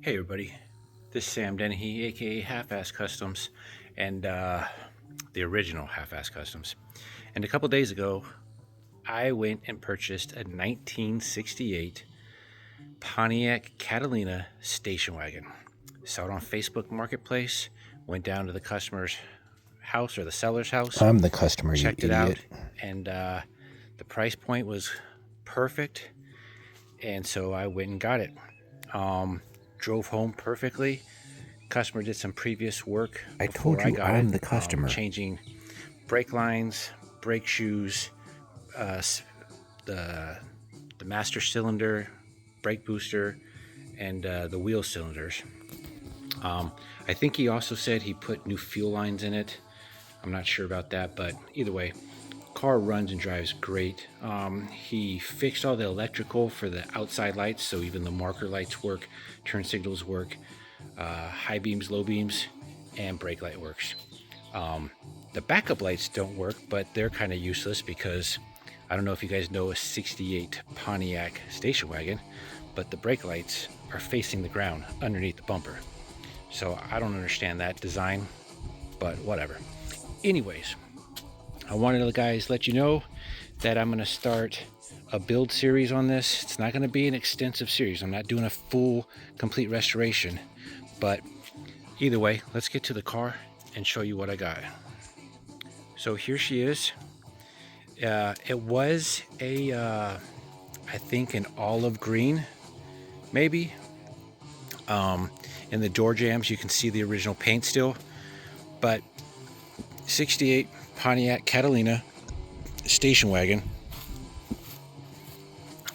Hey everybody, this is Sam Dennehy, aka Half-Ass Customs, and the original Half-Ass Customs. And a couple days ago, I went and purchased a 1968 Pontiac Catalina station wagon. Saw it on Facebook Marketplace, went down to the customer's house or the seller's house. I'm the customer, checked you it idiot. out, and the price point was perfect, and so I went and got it. Drove home perfectly. Customer did some previous work I before told I you got I'm it, the customer. changing brake lines, brake shoes, the master cylinder, brake booster, and the wheel cylinders. I think he also said he put new fuel lines in it. I'm not sure about that, but either way, car runs and drives great. He fixed all the electrical for the outside lights, so even the marker lights work, turn signals work, high beams, low beams, and brake light works. The backup lights don't work, but they're kind of useless because I don't know if you guys know a 68 Pontiac station wagon, but the brake lights are facing the ground underneath the bumper. So I don't understand that design, but whatever. Anyways, I wanted to guys let you know that I'm going to start a build series on this. It's not going to be an extensive series. I'm not doing a full complete restoration, but either way, let's get to the car and show you what I got. So here she is. It was a I think an olive green, maybe. In the door jambs you can see the original paint still, but 68 Pontiac Catalina station wagon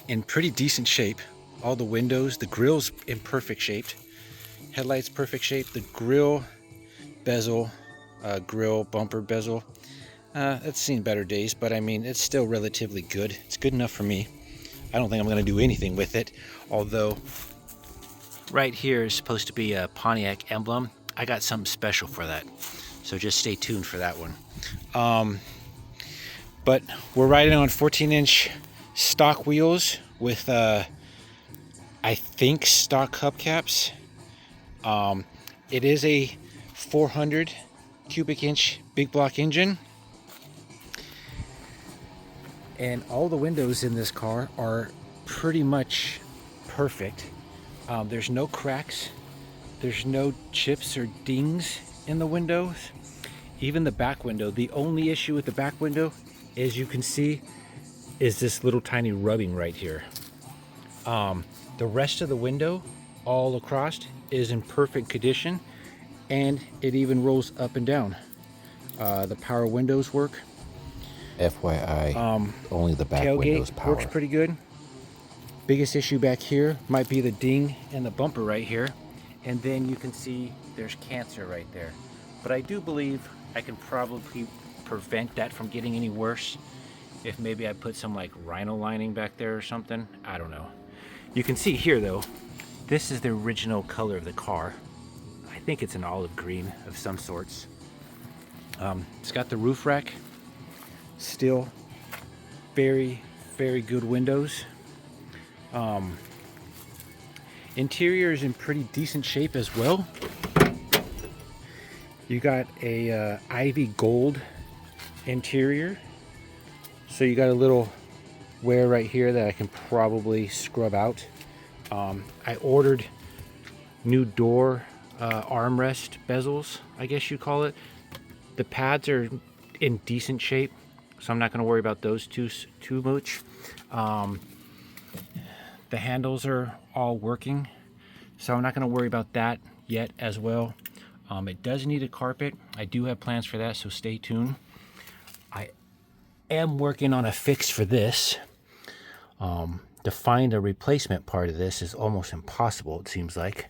in pretty decent shape. All the windows, the grill's in perfect shape, headlights perfect shape, the grill bezel, grill bumper bezel, it's seen better days, but I mean it's still relatively good. It's good enough for me. I don't think I'm going to do anything with it, although right here is supposed to be a Pontiac emblem. I got something special for that, so just stay tuned for that one. But we're riding on 14-inch stock wheels with I think stock hubcaps. It is a 400 cubic inch big block engine, and all the windows in this car are pretty much perfect. There's no cracks, there's no chips or dings in the windows. Even the back window, the only issue with the back window, as you can see, is this little tiny rubbing right here. The rest of the window all across is in perfect condition, and it even rolls up and down. The power windows work. FYI, only the back windows Tailgate power. works pretty good. Biggest issue back here might be the ding and the bumper right here, and then you can see there's cancer right there. But I do believe I can probably prevent that from getting any worse if maybe I put some like rhino lining back there or something. I don't know. You can see here though, this is the original color of the car. I think it's an olive green of some sorts. It's got the roof rack, still very good windows. Interior is in pretty decent shape as well. You got a ivy gold interior, so you got a little wear right here that I can probably scrub out. I ordered new door armrest bezels, I guess you call it. The pads are in decent shape, so I'm not going to worry about those too much. The handles are all working, so I'm not going to worry about that yet as well. It does need a carpet. I do have plans for that, so stay tuned. I am working on a fix for this. To find a replacement part of this is almost impossible, it seems like.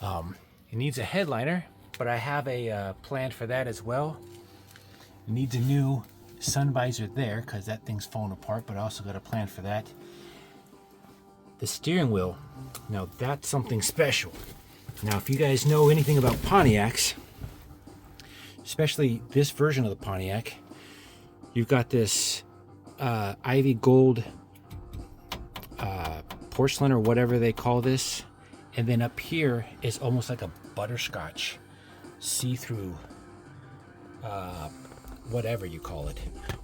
It needs a headliner, but I have a plan for that as well. It needs a new sun visor there because that thing's falling apart, but I also got a plan for that. The steering wheel, now that's something special. Now if you guys know anything about Pontiacs, especially this version of the Pontiac, you've got this ivy gold porcelain or whatever they call this And then up here is almost like a butterscotch see-through, whatever you call it.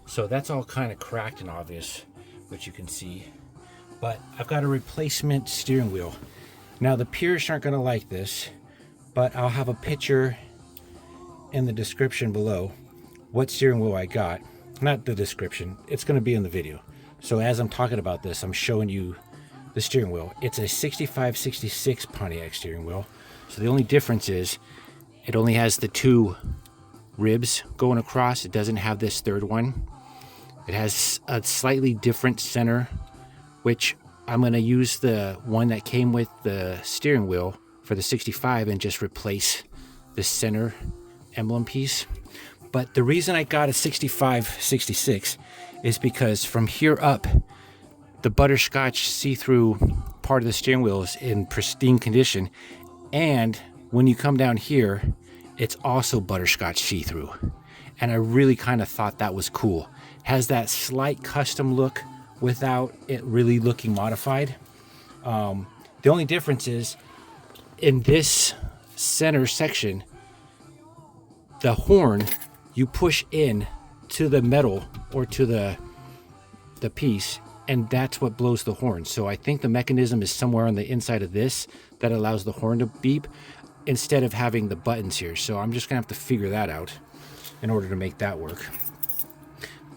So that's all kind of cracked and obvious, which you can see. But I've got a replacement steering wheel. Now the purists aren't going to like this, but I'll have a picture in the description below what steering wheel I got. Not the description, it's going to be in the video. So as I'm talking about this, I'm showing you the steering wheel. It's a 65-66 Pontiac steering wheel. So the only difference is it only has the 2 ribs going across. It doesn't have this third one. It has a slightly different center, which I'm going to use the one that came with the steering wheel for the 65 and just replace the center emblem piece. But the reason I got a 65-66 is because from here up, the butterscotch see-through part of the steering wheel is in pristine condition. And when you come down here, it's also butterscotch see-through. And I really kind of thought that was cool. Has that slight custom look without it really looking modified. The only difference is in this center section, the horn, you push in to the metal or to the piece, and that's what blows the horn. So I think the mechanism is somewhere on the inside of this that allows the horn to beep instead of having the buttons here. So I'm just gonna have to figure that out in order to make that work.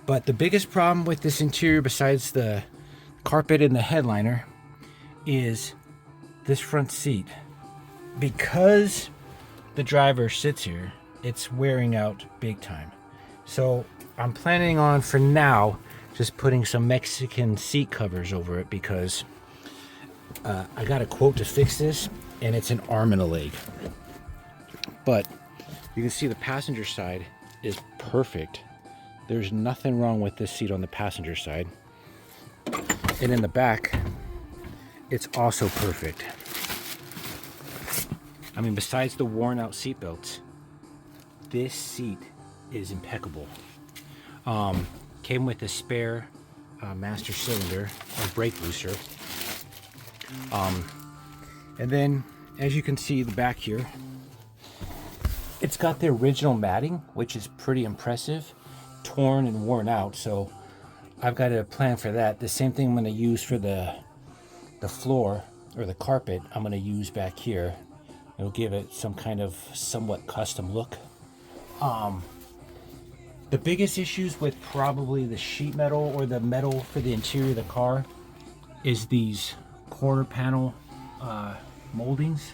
But the biggest problem with this interior, besides the carpet and the headliner, is this front seat. Because the driver sits here, it's wearing out big time. So I'm planning on, for now, just putting some Mexican seat covers over it, because I got a quote to fix this, and it's an arm and a leg. But you can see the passenger side is perfect. There's nothing wrong with this seat on the passenger side. And in the back, it's also perfect. I mean, besides the worn out seat belts, this seat is impeccable. Came with a spare master cylinder or brake booster. And then, as you can see the back here, it's got the original matting, which is pretty impressive. Torn and worn out, so I've got a plan for that. The same thing I'm going to use for the floor or the carpet. I'm going to use back here. It'll give it some kind of somewhat custom look. The biggest issues with probably the sheet metal or the metal for the interior of the car is these quarter panel moldings.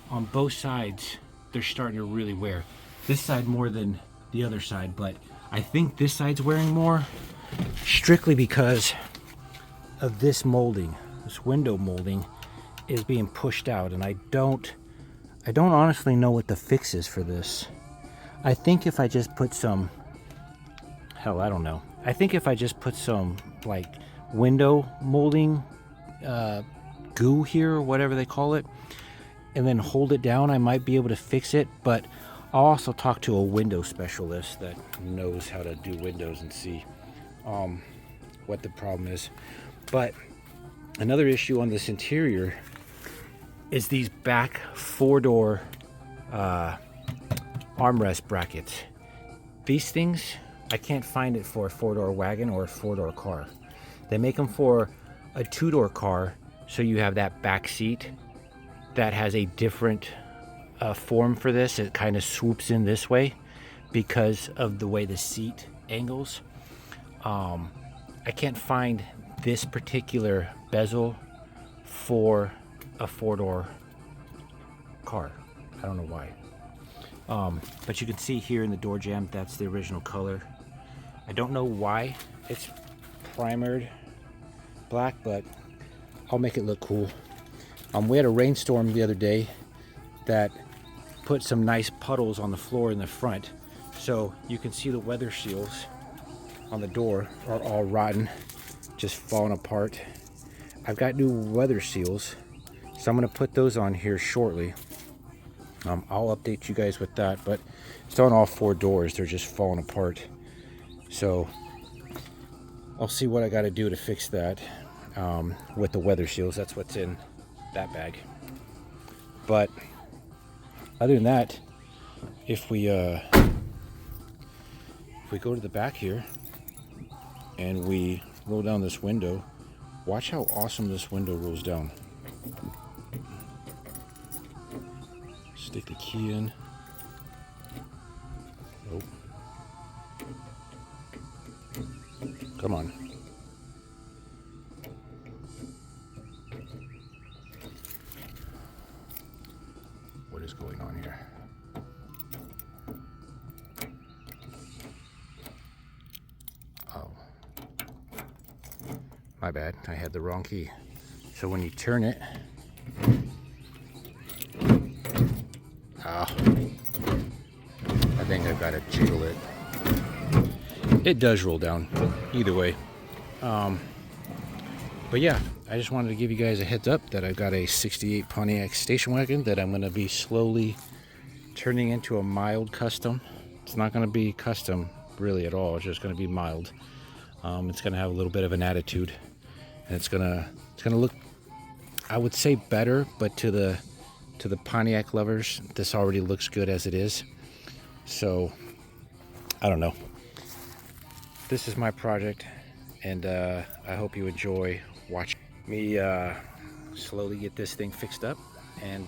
On both sides, they're starting to really wear. This side more than the other side, but I think this side's wearing more strictly because of this molding. This window molding is being pushed out, and I don't honestly know what the fix is for this. I think if I just put some, hell, I don't know. I think if I just put some like window molding goo here, or whatever they call it, and then hold it down, I might be able to fix it. But I'll also talk to a window specialist that knows how to do windows and see what the problem is. But another issue on this interior is these back 4-door armrest brackets. These things, I can't find it for a 4-door wagon or a 4-door car. They make them for a 2-door car, so you have that back seat that has a different form for this. It kind of swoops in this way because of the way the seat angles. I can't find this particular bezel for a 4-door car. I don't know why. But you can see here in the door jamb, that's the original color. I don't know why it's primered black, but I'll make it look cool. We had a rainstorm the other day that put some nice puddles on the floor in the front. So you can see the weather seals on the door are all rotten, just falling apart. I've got new weather seals, so I'm going to put those on here shortly. I'll update you guys with that, but it's on all 4 doors. They're just falling apart. So I'll see what I got to do to fix that with the weather seals. That's what's in that bag. But other than that, if we go to the back here and we roll down this window, watch how awesome this window rolls down. Stick the key in. Oh. Come on. What is going on here? Oh. My bad. I had the wrong key. So when you turn it, I think I've got to jiggle it. It does roll down either way. But yeah, I just wanted to give you guys a heads up that I've got a 68 Pontiac station wagon that I'm going to be slowly turning into a mild custom. It's not going to be custom really at all. It's just going to be mild. It's going to have a little bit of an attitude, and it's going to look, I would say, better, but to the Pontiac lovers, this already looks good as it is. So I don't know. This is my project, and I hope you enjoy watching me slowly get this thing fixed up and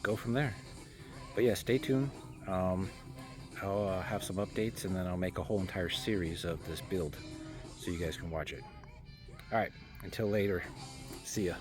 go from there. But yeah, stay tuned. I'll have some updates, and then I'll make a whole entire series of this build so you guys can watch it. All right, until later, see ya.